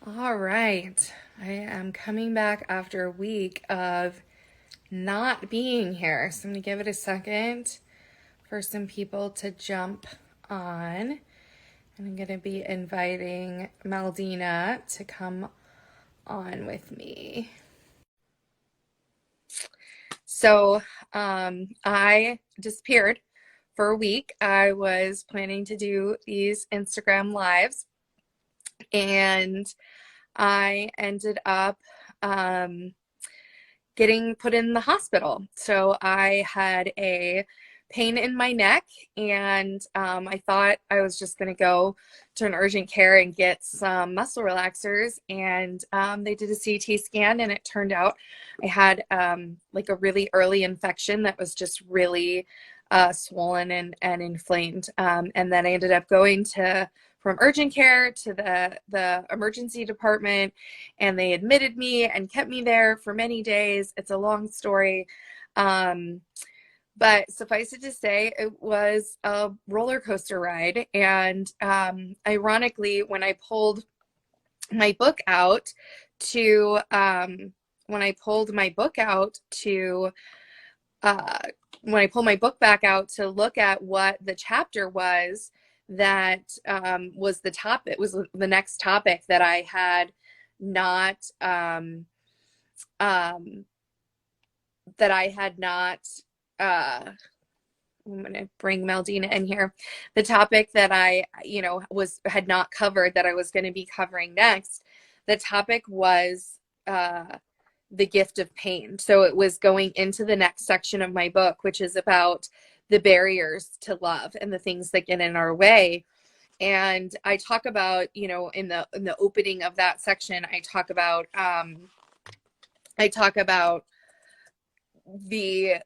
All right. I am coming back after a week of not being here. So I'm going to give it a second for some people to jump on. And I'm going to be inviting Maldina to come on with me. So I disappeared for a week. I was planning to do these Instagram lives, and I ended up getting put in the hospital. So I had a pain in my neck, and I thought I was just going to go to an urgent care and get some muscle relaxers. And they did a CT scan, and it turned out I had like a really early infection that was just really swollen and inflamed. And then I ended up going to from urgent care to the emergency department, and they admitted me and kept me there for many days. It's a long story. But suffice it to say, it was a roller coaster ride. And ironically, when I pulled my book out to, when I pulled my book out to, when I pulled my book back out to look at what the chapter was, that was the topic, it was the next topic that I had not, that I had not, I'm going to bring Maldina in here. The topic that I, had not covered that I was going to be covering next, the topic was the gift of pain. So it was going into the next section of my book, which is about the barriers to love and the things that get in our way. And I talk about, in the opening of that section, I talk about the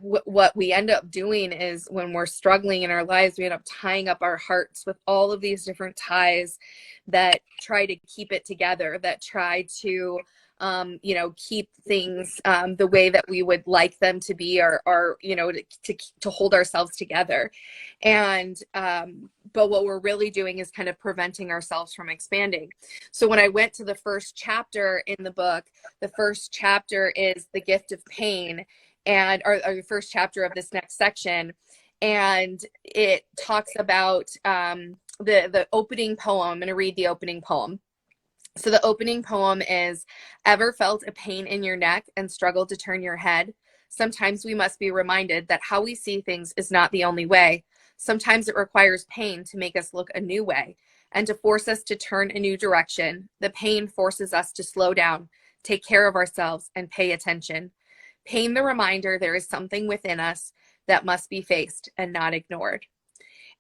what we end up doing is, when we're struggling in our lives, we end up tying up our hearts with all of these different ties that try to keep it together, that try to keep things the way that we would like them to be, or to hold ourselves together. And but what we're really doing is kind of preventing ourselves from expanding. So when I went to the first chapter in the book, the first chapter is the gift of pain, and or the first chapter of this next section, and it talks about the opening poem. I'm going to read the opening poem. So the opening poem is: ever felt a pain in your neck and struggled to turn your head? Sometimes we must be reminded that how we see things is not the only way. Sometimes it requires pain to make us look a new way and to force us to turn a new direction. The pain forces us to slow down, take care of ourselves, and pay attention. Pain, the reminder there is something within us that must be faced and not ignored.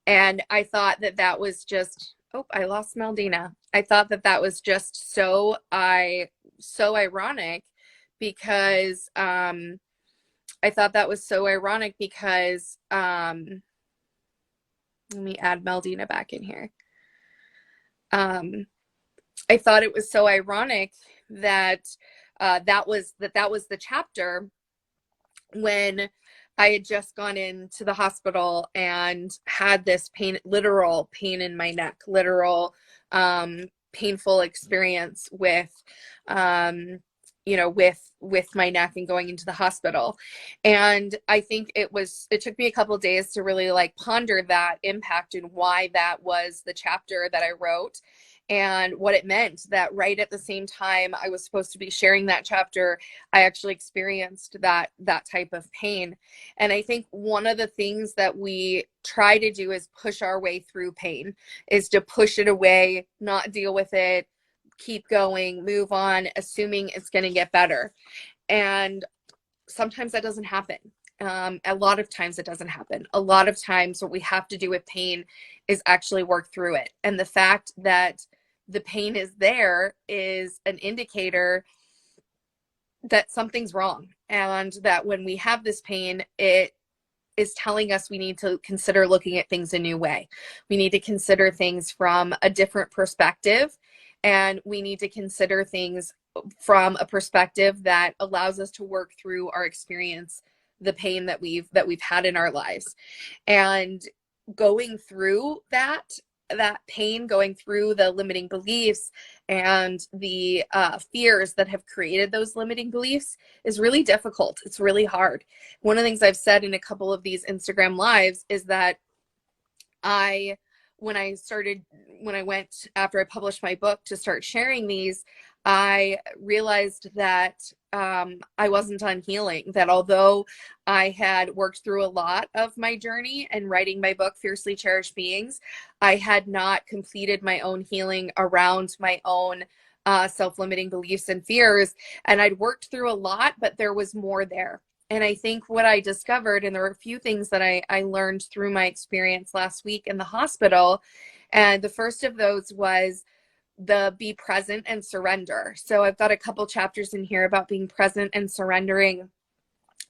And I thought that that was just, oh, I lost Maldina. I thought that that was just so ironic, because I thought that was so ironic because let me add Maldina back in here. I thought it was so ironic that that was the chapter when I had just gone into the hospital and had this pain, literal pain in my neck, literal painful experience with with my neck, and going into the hospital. And I think it took me a couple of days to really like ponder that impact and why that was the chapter that I wrote, and what it meant that right at the same time I was supposed to be sharing that chapter, I actually experienced that type of pain. And I think one of the things that we try to do is push our way through pain, is to push it away, not deal with it, keep going, move on, assuming it's going to get better. And sometimes that doesn't happen. A lot of times it doesn't happen. A lot of times what we have to do with pain is actually work through it. And the fact that the pain is there is an indicator that something's wrong. And that when we have this pain, it is telling us we need to consider looking at things a new way. We need to consider things from a different perspective. And we need to consider things from a perspective that allows us to work through our experience, the pain that we've had in our lives. And going through that that pain, going through the limiting beliefs and the fears that have created those limiting beliefs is really difficult. It's really hard. One of the things I've said in a couple of these Instagram lives is that when I went after I published my book to start sharing these, I realized that I wasn't done healing, that although I had worked through a lot of my journey and writing my book, Fiercely Cherished Beings, I had not completed my own healing around my own self-limiting beliefs and fears. And I'd worked through a lot, but there was more there. And I think what I discovered, and there were a few things that I learned through my experience last week in the hospital. And the first of those was the be present and surrender. So I've got a couple chapters in here about being present and surrendering.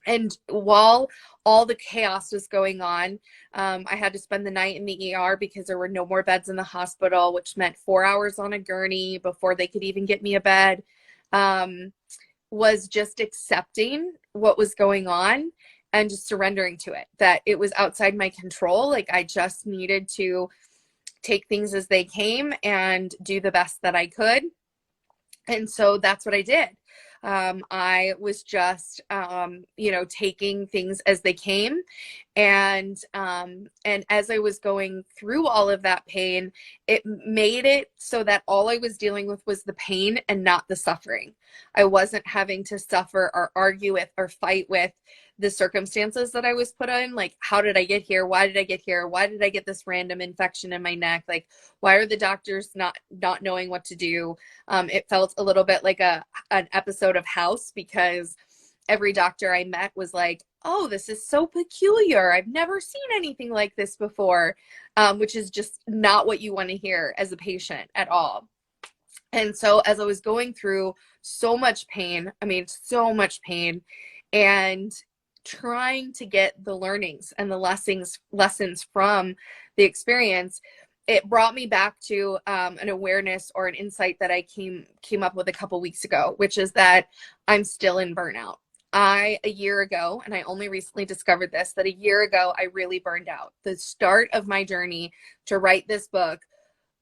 And while all the chaos was going on, I had to spend the night in the ER because there were no more beds in the hospital, which meant 4 hours on a gurney before they could even get me a bed. Was just accepting what was going on and just surrendering to it, that it was outside my control. Like I just needed to take things as they came and do the best that I could. And so that's what I did. I was just, taking things as they came. And as I was going through all of that pain, it made it so that all I was dealing with was the pain and not the suffering. I wasn't having to suffer or argue with or fight with the circumstances that I was put in. Like, how did I get here? Why did I get here? Why did I get this random infection in my neck? Like, why are the doctors not knowing what to do? It felt a little bit like an episode of House, because every doctor I met was like, oh, this is so peculiar. I've never seen anything like this before, which is just not what you want to hear as a patient at all. And so as I was going through so much pain, and trying to get the learnings and the lessons from the experience, it brought me back to an awareness or an insight that I came up with a couple weeks ago, which is that I'm still in burnout. A year ago, and I only recently discovered this, that a year ago, I really burned out. The start of my journey to write this book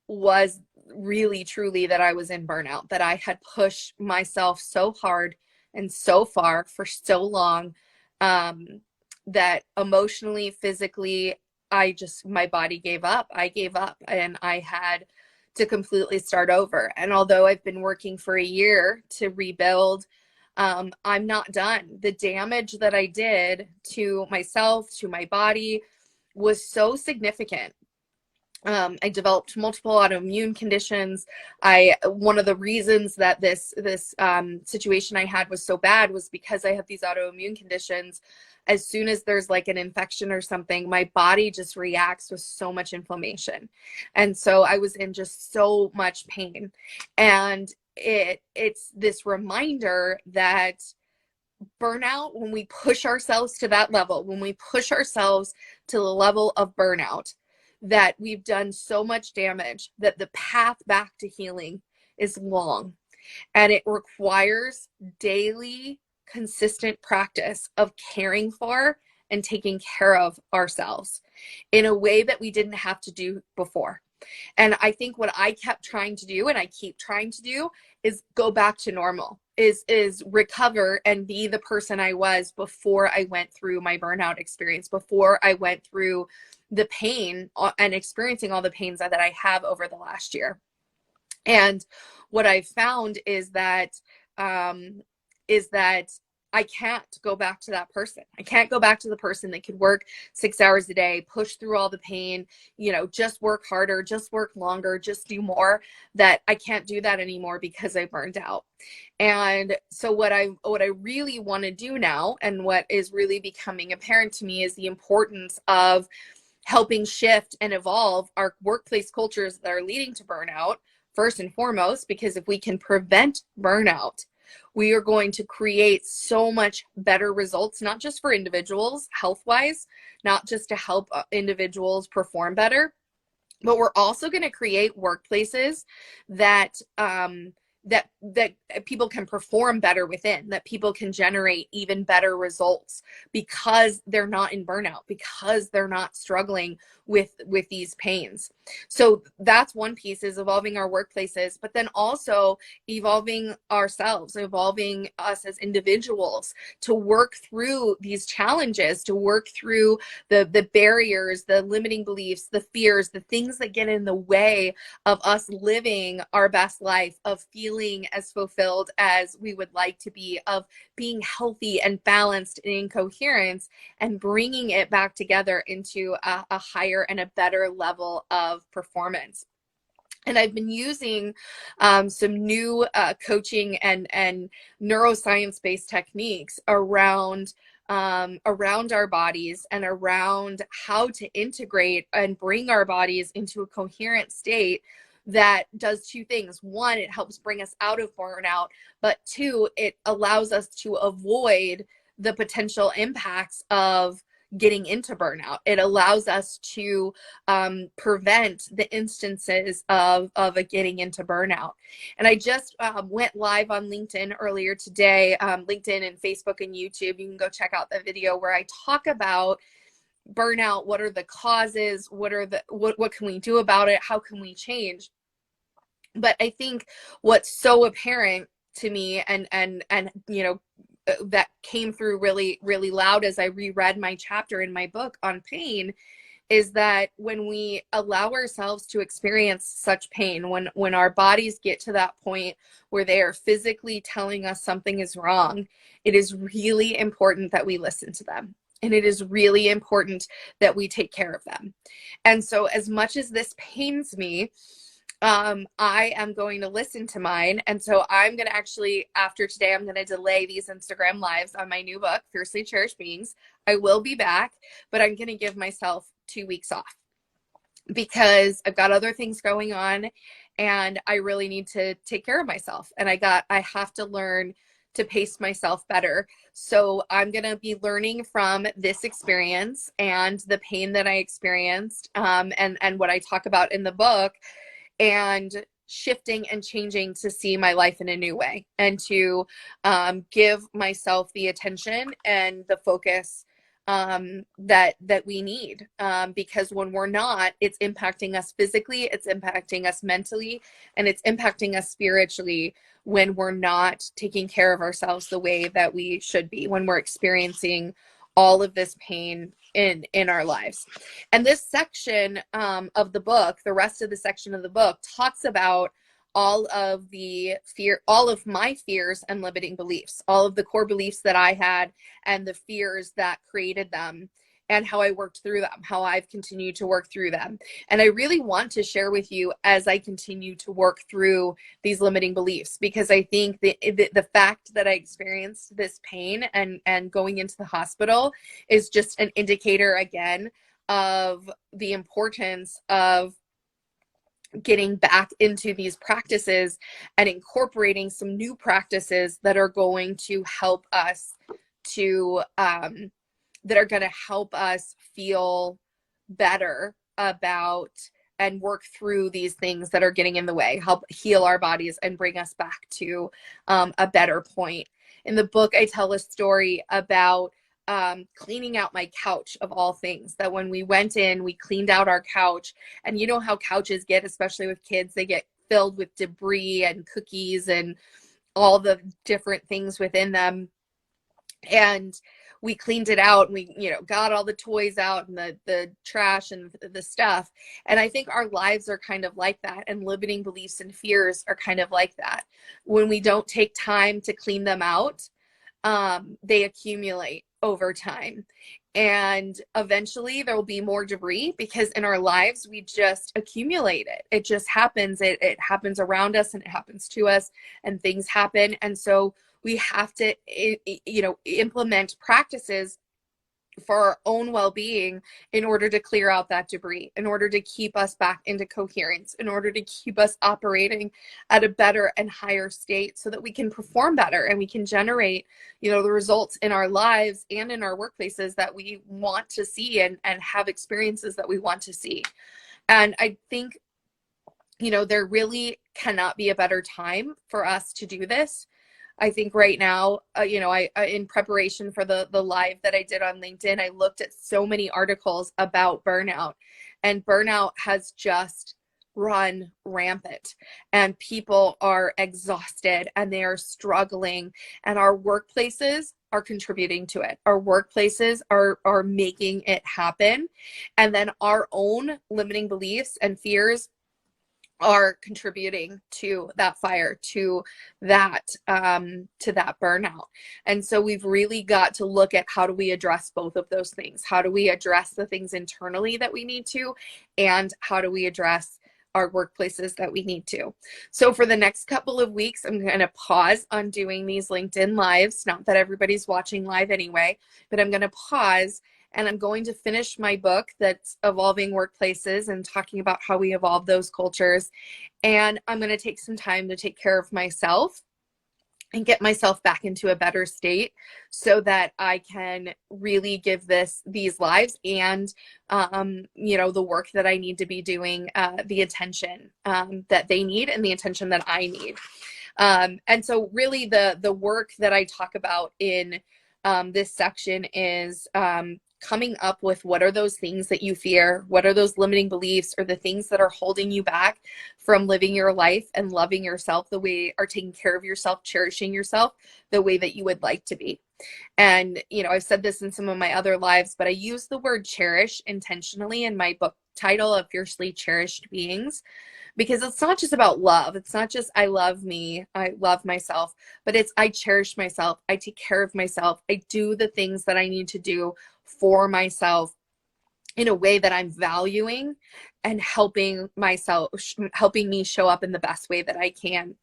was really, truly that I was in burnout, that I had pushed myself so hard and so far for so long, that emotionally, physically, my body gave up. I gave up, and I had to completely start over. And although I've been working for a year to rebuild, I'm not done. The damage that I did to myself, to my body, was so significant. I developed multiple autoimmune conditions. One of the reasons that this situation I had was so bad was because I have these autoimmune conditions. As soon as there's like an infection or something, my body just reacts with so much inflammation. And so I was in just so much pain. And it's this reminder that burnout, when we push ourselves to that level, when we push ourselves to the level of burnout, that we've done so much damage, that the path back to healing is long, and it requires daily, consistent practice of caring for and taking care of ourselves in a way that we didn't have to do before. And I think what I kept trying to do, and I keep trying to do, is go back to normal, is recover and be the person I was before I went through my burnout experience, before I went through the pain and experiencing all the pains that I have over the last year. And what I've found is that I can't go back to that person. I can't go back to the person that could work 6 hours a day, push through all the pain, just work harder, just work longer, just do more. That I can't do that anymore because I burned out. And so what I really want to do now, and what is really becoming apparent to me, is the importance of helping shift and evolve our workplace cultures that are leading to burnout, first and foremost, because if we can prevent burnout, we are going to create so much better results, not just for individuals health-wise, not just to help individuals perform better, but we're also going to create workplaces that that people can perform better within, that people can generate even better results because they're not in burnout, because they're not struggling with these pains. So that's one piece, is evolving our workplaces, but then also evolving ourselves, evolving us as individuals to work through these challenges, to work through the barriers, the limiting beliefs, the fears, the things that get in the way of us living our best life, of feeling as fulfilled as we would like to be, of being healthy and balanced and in coherence, and bringing it back together into a higher and a better level of performance. And I've been using some new coaching and neuroscience-based techniques around our bodies, and around how to integrate and bring our bodies into a coherent state that does two things. One, it helps bring us out of burnout, but two, it allows us to avoid the potential impacts of getting into burnout. It allows us to prevent the instances of a getting into burnout. And I just went live on LinkedIn earlier today, LinkedIn and Facebook and YouTube. You can go check out the video where I talk about burnout. What are the causes? What can we do about it? How can we change? But I think what's so apparent to me, and that came through really, really loud as I reread my chapter in my book on pain, is that when we allow ourselves to experience such pain, when our bodies get to that point where they are physically telling us something is wrong, it is really important that we listen to them. And it is really important that we take care of them. And so as much as this pains me, I am going to listen to mine. And so I'm going to actually, after today, I'm going to delay these Instagram lives on my new book, Fiercely Cherished Beings. I will be back, but I'm going to give myself 2 weeks off because I've got other things going on and I really need to take care of myself. And I have to learn to pace myself better. So I'm going to be learning from this experience and the pain that I experienced, and what I talk about in the book, and shifting and changing to see my life in a new way, and to give myself the attention and the focus that we need, because when we're not, it's impacting us physically, it's impacting us mentally, and it's impacting us spiritually when we're not taking care of ourselves the way that we should be, when we're experiencing all of this pain in our lives. And this section of the book, the rest of the section of the book, talks about all of my fears and limiting beliefs, all of the core beliefs that I had and the fears that created them, and how I worked through them, how I've continued to work through them. And I really want to share with you as I continue to work through these limiting beliefs, because I think the fact that I experienced this pain and going into the hospital is just an indicator again of the importance of getting back into these practices and incorporating some new practices that are going to help us feel better about and work through these things that are getting in the way, help heal our bodies and bring us back to a better point. In the book, I tell a story about cleaning out my couch, of all things, that when we went in, we cleaned out our couch. And you know how couches get, especially with kids, they get filled with debris and cookies and all the different things within them. And we cleaned it out, and we, got all the toys out and the trash and the stuff. And I think our lives are kind of like that. And limiting beliefs and fears are kind of like that. When we don't take time to clean them out, they accumulate over time. And eventually there will be more debris, because in our lives, we just accumulate it. It just happens. It happens around us and it happens to us, and things happen. And so we have to, implement practices for our own well-being in order to clear out that debris, in order to keep us back into coherence, in order to keep us operating at a better and higher state, so that we can perform better and we can generate, the results in our lives and in our workplaces that we want to see, and have experiences that we want to see. And I think there really cannot be a better time for us to do this. I think right now, I in preparation for the live that I did on LinkedIn, I looked at so many articles about burnout, and burnout has just run rampant, and people are exhausted and they are struggling, and our workplaces are contributing to it. Our workplaces are making it happen, and then our own limiting beliefs and fears are contributing to that fire, to that burnout. And so we've really got to look at, how do we address both of those things? How do we address the things internally that we need to, and how do we address our workplaces that we need to? So for the next couple of weeks, I'm going to pause on doing these LinkedIn lives. Not that everybody's watching live anyway, but I'm going to pause, and I'm going to finish my book that's Evolving Workplaces and talking about how we evolve those cultures. And I'm going to take some time to take care of myself and get myself back into a better state, so that I can really give these lives and the work that I need to be doing, the attention that they need and the attention that I need. And so really the work that I talk about in this section is coming up with, what are those things that you fear? What are those limiting beliefs, or the things that are holding you back from living your life and loving yourself the way, or taking care of yourself, cherishing yourself the way that you would like to be? And, I've said this in some of my other lives, but I use the word cherish intentionally in my book title of Fiercely Cherished Beings, because it's not just about love. It's not just, I love me, I love myself, but it's, I cherish myself. I take care of myself. I do the things that I need to do for myself in a way that I'm valuing and helping me show up in the best way that I can.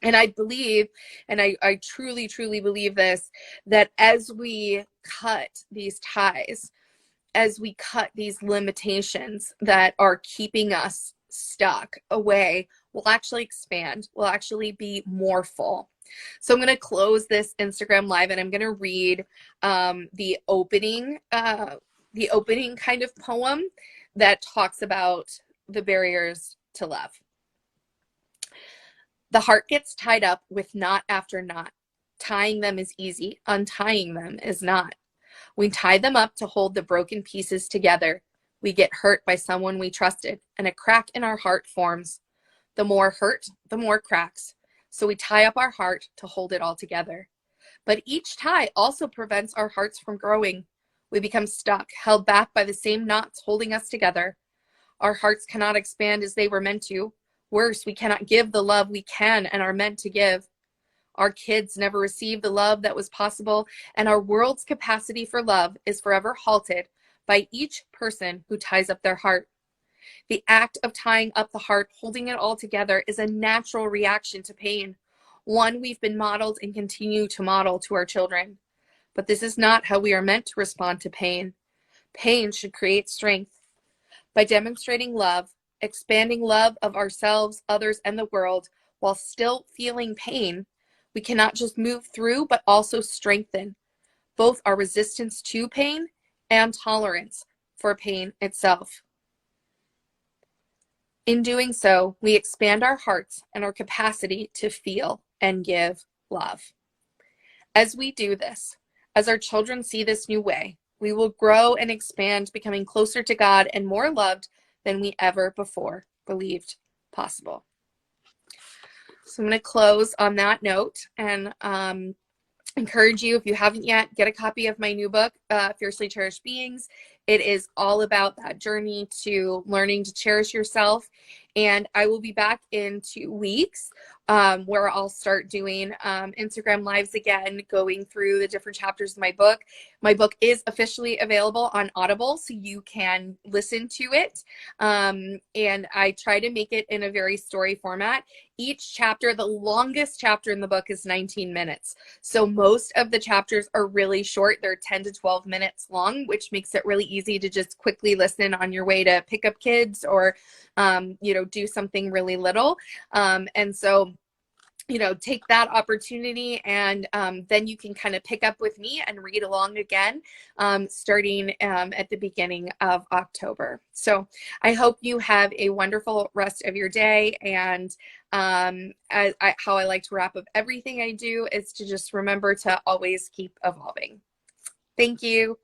And I believe, and I truly, truly believe this, that as we cut these ties, as we cut these limitations that are keeping us stuck away, we'll actually expand. We'll actually be more full. So I'm going to close this Instagram live, and I'm going to read the opening kind of poem that talks about the barriers to love. The heart gets tied up with knot after knot. Tying them is easy. Untying them is not. We tie them up to hold the broken pieces together. We get hurt by someone we trusted, and a crack in our heart forms. The more hurt, the more cracks. So we tie up our heart to hold it all together. But each tie also prevents our hearts from growing. We become stuck, held back by the same knots holding us together. Our hearts cannot expand as they were meant to. Worse, we cannot give the love we can and are meant to give. Our kids never receive the love that was possible, and our world's capacity for love is forever halted by each person who ties up their heart. The act of tying up the heart, holding it all together, is a natural reaction to pain, one we've been modeled and continue to model to our children. But this is not how we are meant to respond to pain. Pain should create strength. By demonstrating love, expanding love of ourselves, others, and the world, while still feeling pain, we cannot just move through, but also strengthen both our resistance to pain and tolerance for pain itself. In doing so, we expand our hearts and our capacity to feel and give love. As we do this, as our children see this new way, we will grow and expand, becoming closer to God and more loved than we ever before believed possible. So I'm going to close on that note, and encourage you, if you haven't yet, get a copy of my new book, Fiercely Cherished Beings. It is all about that journey to learning to cherish yourself. And I will be back in 2 weeks, where I'll start doing Instagram lives again, going through the different chapters of my book. My book is officially available on Audible, so you can listen to it. And I try to make it in a very story format. Each chapter, the longest chapter in the book, is 19 minutes. So most of the chapters are really short. They're 10 to 12 minutes long, which makes it really easy to just quickly listen on your way to pick up kids, or do something really little. And so take that opportunity, and then you can kind of pick up with me and read along again, starting at the beginning of October. So I hope you have a wonderful rest of your day. And how I like to wrap up everything I do is to just remember to always keep evolving. Thank you.